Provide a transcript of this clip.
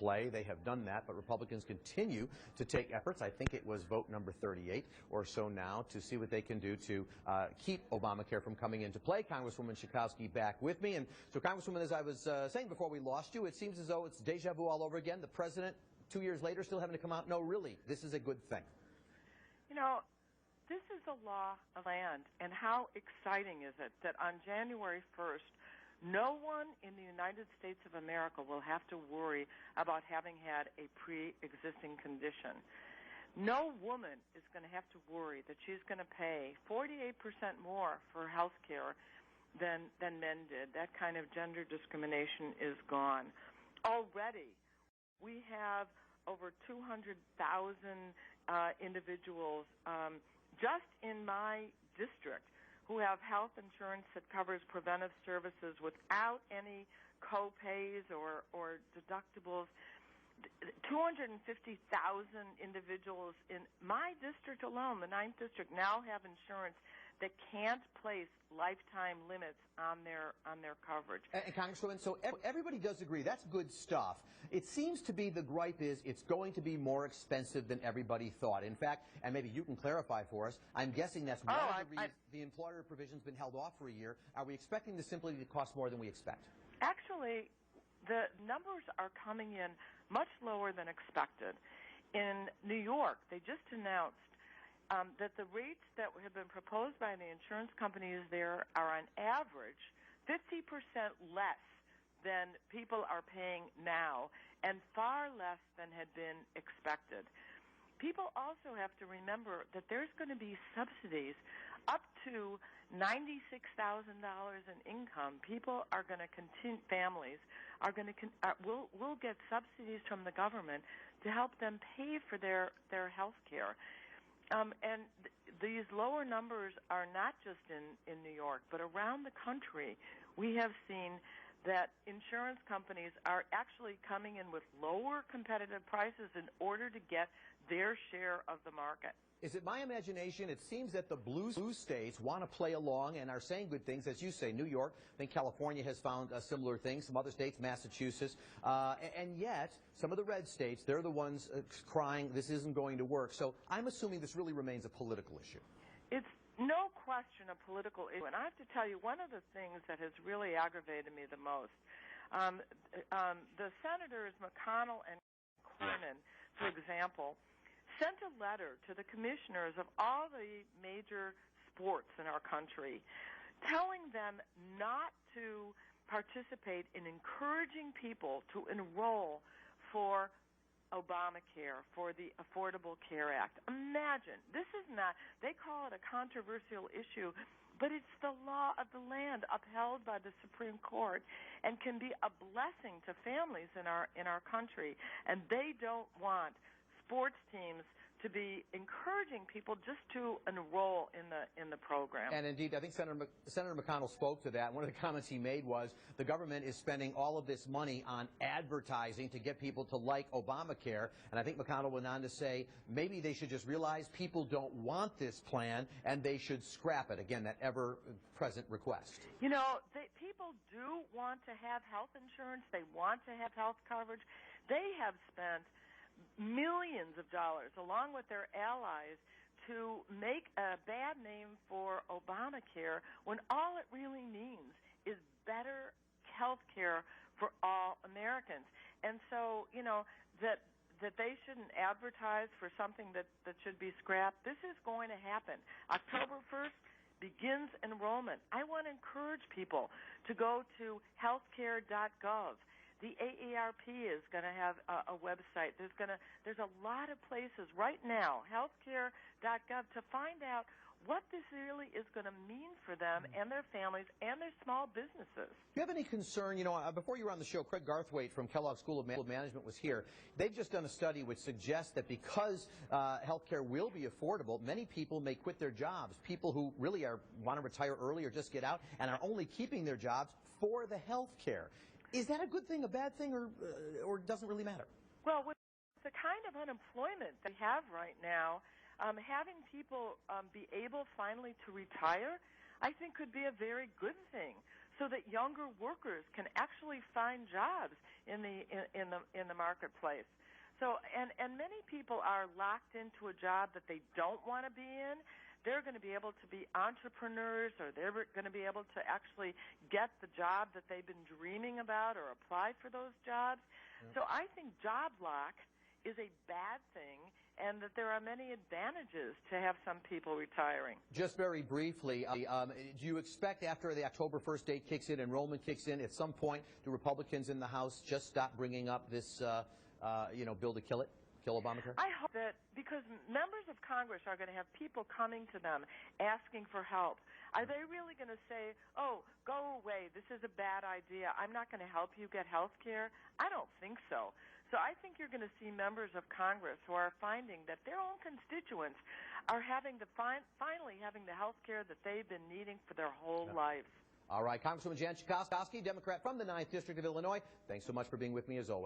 play. They have done that, but Republicans continue to take efforts. I think it was vote number 38 or so now to see what they can do to keep Obamacare from coming into play. Congresswoman Schakowsky back with me. And so, Congresswoman, as I was saying before we lost you, it seems as though it's deja vu all over again. The president, 2 years later, still having to come out. No, really, this is a good thing. You know, this is a law of land, and how exciting is it that on January 1st, no one in the United States of America will have to worry about having had a pre-existing condition. No woman is going to have to worry that she's going to pay 48% more for health care than men did. That kind of gender discrimination is gone. Already, we have over 200,000 individuals just in my district who have health insurance that covers preventive services without any co-pays or deductibles. 250,000 individuals in my district alone, the 9th district, now have insurance that can't place lifetime limits on their coverage. And Congresswoman, so everybody does agree that's good stuff. It seems to be the gripe is it's going to be more expensive than everybody thought. In fact, and maybe you can clarify for us, I'm guessing that's one of the reasons the employer provision's been held off for a year. Are we expecting this simply to cost more than we expect? Actually, the numbers are coming in much lower than expected. In New York, they just announced that the rates that have been proposed by the insurance companies there are on average 50% less than people are paying now and far less than had been expected. People also have to remember that there's going to be subsidies up to $96,000 in income. People are going to continue, families are going to will get subsidies from the government to help them pay for their health care. And these lower numbers are not just in New York, but around the country. We have seen that insurance companies are actually coming in with lower competitive prices in order to get their share of the market. Is it my imagination? It seems that the blue states want to play along and are saying good things. As you say, New York, I think California has found similar things, some other states, Massachusetts. And yet, some of the red states, they're the ones crying this isn't going to work. So I'm assuming this really remains a political issue. It's no question a political issue. And I have to tell you, one of the things that has really aggravated me the most, the Senators McConnell and Cornyn, for example, sent a letter to the commissioners of all the major sports in our country telling them not to participate in encouraging people to enroll for Obamacare, for the Affordable Care Act. Imagine, this is not, they call it a controversial issue, but it's the law of the land upheld by the Supreme Court and can be a blessing to families in our country. And they don't want sports teams to be encouraging people just to enroll in the program. And indeed, I think Senator McConnell spoke to that. One of the comments he made was the government is spending all of this money on advertising to get people to like Obamacare. And I think McConnell went on to say maybe they should just realize people don't want this plan and they should scrap it. Again, that ever-present request. You know, people do want to have health insurance. They want to have health coverage. They have spent millions of dollars, along with their allies, to make a bad name for Obamacare when all it really means is better health care for all Americans. And so, you know, that they shouldn't advertise for something that should be scrapped. This is going to happen. October 1st begins enrollment. I want to encourage people to go to healthcare.gov. The AARP is going to have a website. There's a lot of places right now, healthcare.gov, to find out what this really is going to mean for them and their families and their small businesses. Do you have any concern? You know, before you were on the show, Craig Garthwaite from Kellogg School of Management was here. They've just done a study which suggests that because health care will be affordable, many people may quit their jobs. People who really want to retire early or just get out and are only keeping their jobs for the health care. Is that a good thing, a bad thing, or doesn't really matter? Well, with the kind of unemployment that we have right now, having people be able finally to retire, I think could be a very good thing. so that younger workers can actually find jobs in the marketplace. So, and many people are locked into a job that they don't want to be in. They're going to be able to be entrepreneurs, or they're going to be able to actually get the job that they've been dreaming about or apply for those jobs. So I think job lock is a bad thing, and that there are many advantages to have some people retiring. Just very briefly, do you expect after the October 1st date kicks in, enrollment kicks in, at some point do Republicans in the House just stop bringing up this, bill to kill Obamacare? I hope that, because members of Congress are going to have people coming to them asking for help. Are they really going to say, oh, go away, this is a bad idea, I'm not going to help you get health care? I don't think so. So I think you're going to see members of Congress who are finding that their own constituents are finally having the health care that they've been needing for their whole lives. All right, Congresswoman Jan Schakowsky, Democrat from the 9th District of Illinois, thanks so much for being with me as always.